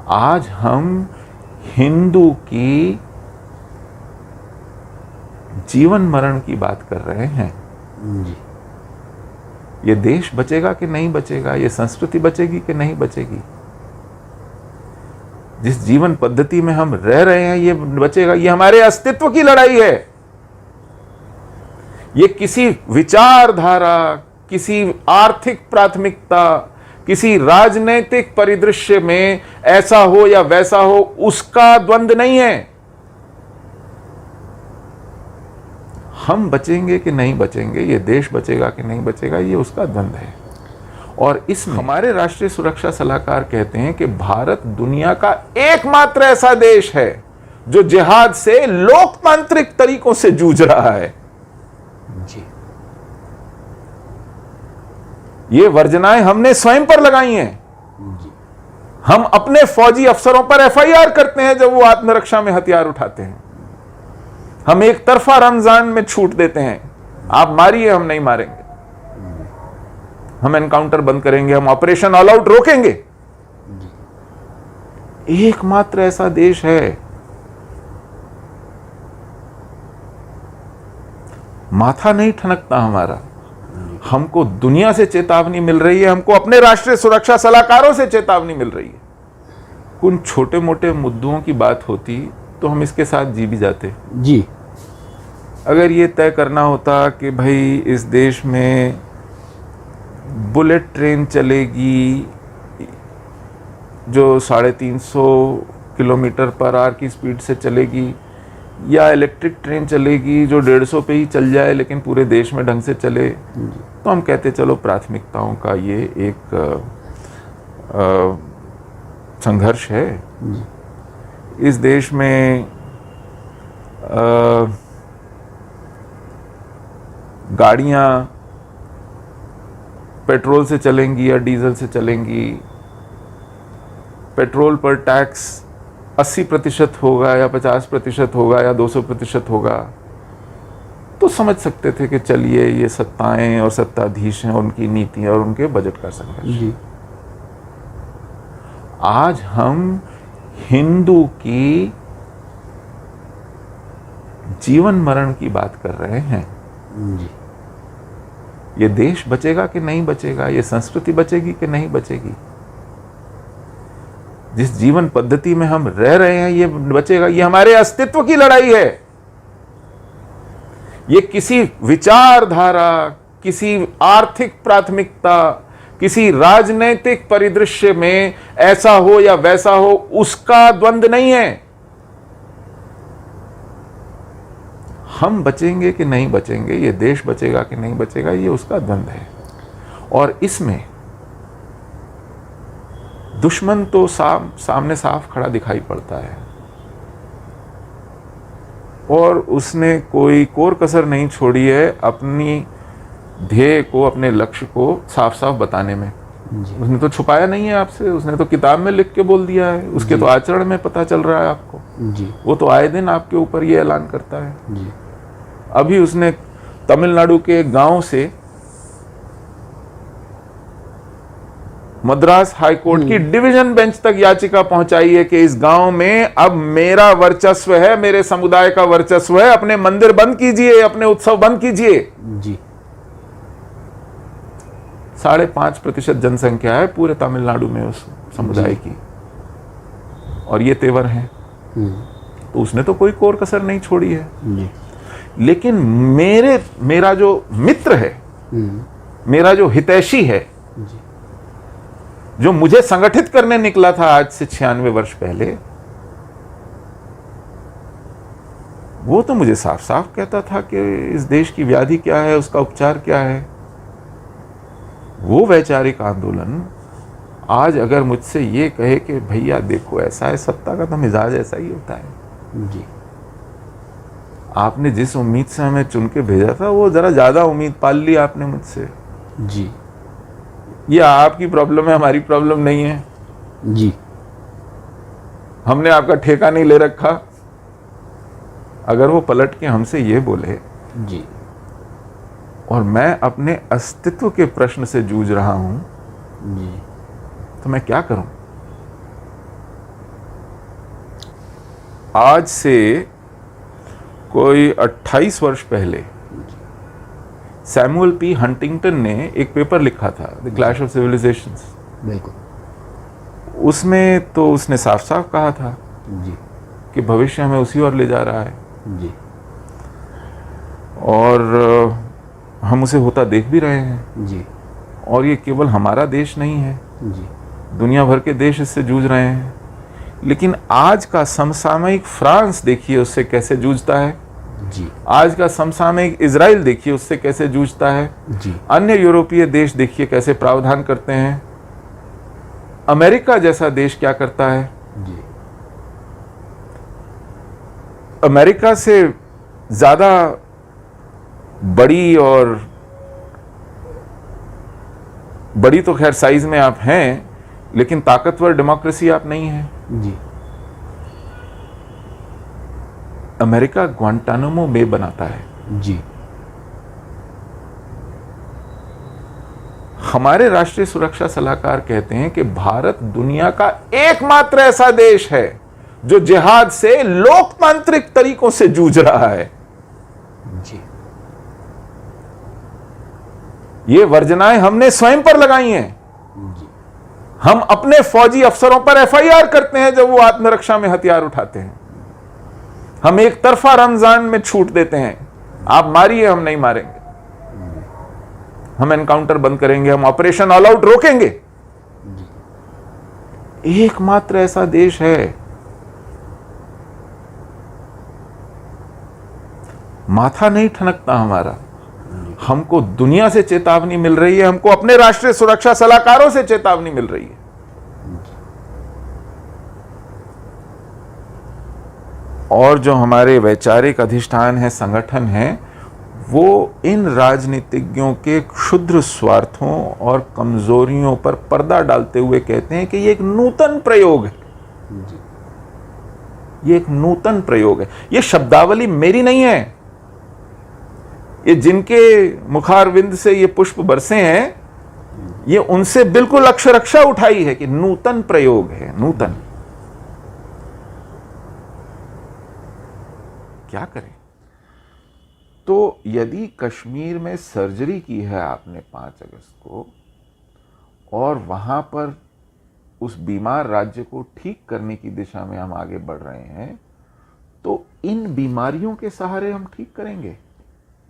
आज हम हिंदू की जीवन मरण की बात कर रहे हैं। जी। ये देश बचेगा कि नहीं बचेगा, ये संस्कृति बचेगी कि नहीं बचेगी, जिस जीवन पद्धति में हम रह रहे हैं ये बचेगा, ये हमारे अस्तित्व की लड़ाई है। ये किसी विचारधारा, किसी आर्थिक प्राथमिकता, किसी राजनीतिक परिदृश्य में ऐसा हो या वैसा हो उसका द्वंद्व नहीं है। हम बचेंगे कि नहीं बचेंगे, ये देश बचेगा कि नहीं बचेगा, ये उसका द्वंद्व है। और इसमें हमारे राष्ट्रीय सुरक्षा सलाहकार कहते हैं कि भारत दुनिया का एकमात्र ऐसा देश है जो जिहाद से लोकतांत्रिक तरीकों से जूझ रहा है। जी। ये वर्जनाएं हमने स्वयं पर लगाई हैं। जी। हम अपने फौजी अफसरों पर एफआईआर करते हैं जब वो आत्मरक्षा में हथियार उठाते हैं। हम एक तरफा रमजान में छूट देते हैं, आप मारिए हम नहीं मारेंगे, हम एनकाउंटर बंद करेंगे, हम ऑपरेशन ऑल आउट रोकेंगे। एकमात्र ऐसा देश है। माथा नहीं ठनकता हमारा। हमको दुनिया से चेतावनी मिल रही है, हमको अपने राष्ट्रीय सुरक्षा सलाहकारों से चेतावनी मिल रही है। उन छोटे मोटे मुद्दों की बात होती तो हम इसके साथ जी भी जाते। जी। अगर ये तय करना होता कि भाई इस देश में बुलेट ट्रेन चलेगी जो 350 किलोमीटर पर आवर की स्पीड से चलेगी, या इलेक्ट्रिक ट्रेन चलेगी जो 150 पे ही चल जाए लेकिन पूरे देश में ढंग से चले, तो हम कहते चलो प्राथमिकताओं का ये एक संघर्ष है। इस देश में गाड़ियां पेट्रोल से चलेंगी या डीजल से चलेंगी, पेट्रोल पर टैक्स 80% होगा या 50% होगा या 200% होगा, तो समझ सकते थे कि चलिए ये सत्ताएं और सत्ताधीश हैं, उनकी नीतियां और उनके बजट का संघर्ष। जी। आज हम हिंदू की जीवन मरण की बात कर रहे हैं। जी। ये देश बचेगा कि नहीं बचेगा, ये संस्कृति बचेगी कि नहीं बचेगी, जिस जीवन पद्धति में हम रह रहे हैं ये बचेगा, ये हमारे अस्तित्व की लड़ाई है। ये किसी विचारधारा, किसी आर्थिक प्राथमिकता, किसी राजनीतिक परिदृश्य में ऐसा हो या वैसा हो उसका द्वंद्व नहीं है। हम बचेंगे कि नहीं बचेंगे, ये देश बचेगा कि नहीं बचेगा, ये उसका द्वंद्व है। और इसमें दुश्मन तो सामने साफ खड़ा दिखाई पड़ता है और उसने कोई कोर कसर नहीं छोड़ी है अपनी ध्येय को, अपने लक्ष्य को साफ साफ बताने में। उसने तो छुपाया नहीं है आपसे, उसने तो किताब में लिख के बोल दिया है, उसके तो आचरण में पता चल रहा है आपको। जी। वो तो आए दिन आपके ऊपर ये ऐलान करता है। जी। अभी उसने तमिलनाडु के गांव से मद्रास हाई कोर्ट की डिवीजन बेंच तक याचिका पहुंचाई है कि इस गांव में अब मेरा वर्चस्व है, मेरे समुदाय का वर्चस्व है, अपने मंदिर बंद कीजिए, अपने उत्सव बंद कीजिए। जी। 5.5% जनसंख्या है पूरे तमिलनाडु में उस समुदाय की, और ये तेवर हैं। तो उसने तो कोई कोर कसर नहीं छोड़ी है। जी। लेकिन मेरा जो मित्र है, मेरा जो हितैषी है, जो मुझे संगठित करने निकला था आज से 96 वर्ष पहले, वो तो मुझे साफ साफ कहता था कि इस देश की व्याधि क्या है, उसका उपचार क्या है। वो वैचारिक आंदोलन आज अगर मुझसे ये कहे कि भैया देखो ऐसा है, सत्ता का तो मिजाज ऐसा ही होता है। जी। आपने जिस उम्मीद से हमें चुन के भेजा था वो जरा ज्यादा उम्मीद पाल ली आपने मुझसे। जी। ये आपकी प्रॉब्लम है, हमारी प्रॉब्लम नहीं है। जी। हमने आपका ठेका नहीं ले रखा। अगर वो पलट के हमसे ये बोले जी। और मैं अपने अस्तित्व के प्रश्न से जूझ रहा हूं, जी। तो मैं क्या करूं? आज से कोई 28 वर्ष पहले सैमुअल पी हंटिंगटन ने एक पेपर लिखा था, द क्लैश ऑफ सिविलाइजेशंस। बिल्कुल। उसमें तो उसने साफ साफ कहा था जी कि भविष्य हमें उसी ओर ले जा रहा है, जी और हम उसे होता देख भी रहे हैं। जी और ये केवल हमारा देश नहीं है, जी दुनिया भर के देश इससे जूझ रहे हैं। लेकिन आज का समसामयिक फ्रांस देखिए उससे कैसे जूझता है, जी आज का समसामयिक इजराइल देखिए उससे कैसे जूझता है, जी अन्य यूरोपीय देश देखिए कैसे प्रावधान करते हैं, अमेरिका जैसा देश क्या करता है। जी अमेरिका से ज्यादा बड़ी, और बड़ी तो खैर साइज में आप हैं, लेकिन ताकतवर डेमोक्रेसी आप नहीं हैं। जी अमेरिका ग्वांटानामो बे बनाता है। जी हमारे राष्ट्रीय सुरक्षा सलाहकार कहते हैं कि भारत दुनिया का एकमात्र ऐसा देश है जो जिहाद से लोकतांत्रिक तरीकों से जूझ रहा है। जी ये वर्जनाएं हमने स्वयं पर लगाई हैं। जी हम अपने फौजी अफसरों पर एफआईआर करते हैं जब वो आत्मरक्षा में हथियार उठाते हैं। हम एक तरफा रमजान में छूट देते हैं, आप मारिए हम नहीं मारेंगे, हम एनकाउंटर बंद करेंगे, हम ऑपरेशन ऑल आउट रोकेंगे। एकमात्र ऐसा देश है। माथा नहीं ठनकता हमारा। हमको दुनिया से चेतावनी मिल रही है, हमको अपने राष्ट्रीय सुरक्षा सलाहकारों से चेतावनी मिल रही है। और जो हमारे वैचारिक अधिष्ठान है, संगठन है, वो इन राजनीतिज्ञों के क्षुद्र स्वार्थों और कमजोरियों पर पर्दा डालते हुए कहते हैं कि ये एक नूतन प्रयोग है। ये एक नूतन प्रयोग है। ये शब्दावली मेरी नहीं है, ये जिनके मुखारविंद से ये पुष्प बरसे हैं, ये उनसे बिल्कुल अक्षरशः उठाई है कि नूतन प्रयोग है। नूतन क्या करें? तो यदि कश्मीर में सर्जरी की है आपने 5 अगस्त को, और वहां पर उस बीमार राज्य को ठीक करने की दिशा में हम आगे बढ़ रहे हैं, तो इन बीमारियों के सहारे हम ठीक करेंगे।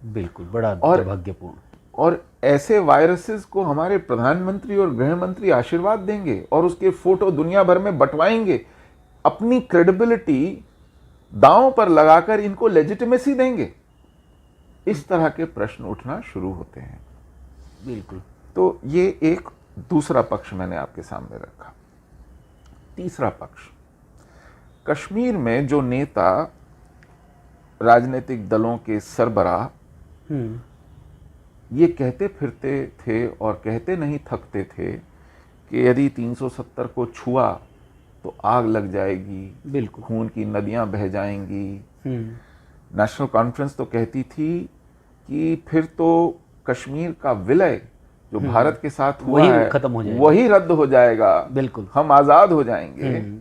बिल्कुल, बड़ा दुर्भाग्यपूर्ण। और ऐसे वायरसेस को हमारे प्रधानमंत्री और गृह मंत्री आशीर्वाद देंगे और उसके फोटो दुनिया भर में बंटवाएंगे, अपनी क्रेडिबिलिटी दांव पर लगाकर इनको लेजिटिमेसी देंगे। इस तरह के प्रश्न उठना शुरू होते हैं। बिल्कुल। तो ये एक दूसरा पक्ष मैंने आपके सामने रखा। तीसरा पक्ष, कश्मीर में जो नेता, राजनीतिक दलों के सरबराह ये कहते फिरते थे और कहते नहीं थकते थे कि यदि 370 को छुआ तो आग लग जाएगी, बिल्कुल, खून की नदियां बह जाएंगी। नेशनल कॉन्फ्रेंस तो कहती थी कि फिर तो कश्मीर का विलय जो भारत के साथ हुआ है खत्म हो जाएगा, वही रद्द हो जाएगा, बिल्कुल, हम आजाद हो जाएंगे।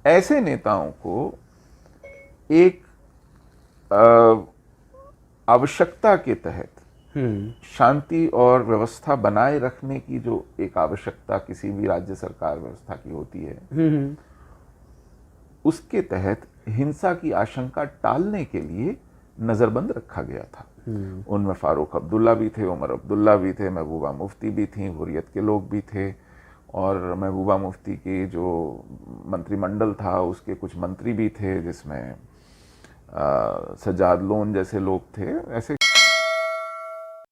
ऐसे नेताओं को एक आवश्यकता के तहत शांति और व्यवस्था बनाए रखने की जो एक आवश्यकता किसी भी राज्य सरकार व्यवस्था की होती है, उसके तहत हिंसा की आशंका टालने के लिए नजरबंद रखा गया था। उनमें फारूक अब्दुल्ला भी थे, उमर अब्दुल्ला भी थे, महबूबा मुफ्ती भी थी, हुर्रियत के लोग भी थे, और महबूबा मुफ्ती की जो मंत्रिमंडल था उसके कुछ मंत्री भी थे, जिसमें सज्जाद लोन जैसे लोग थे। ऐसे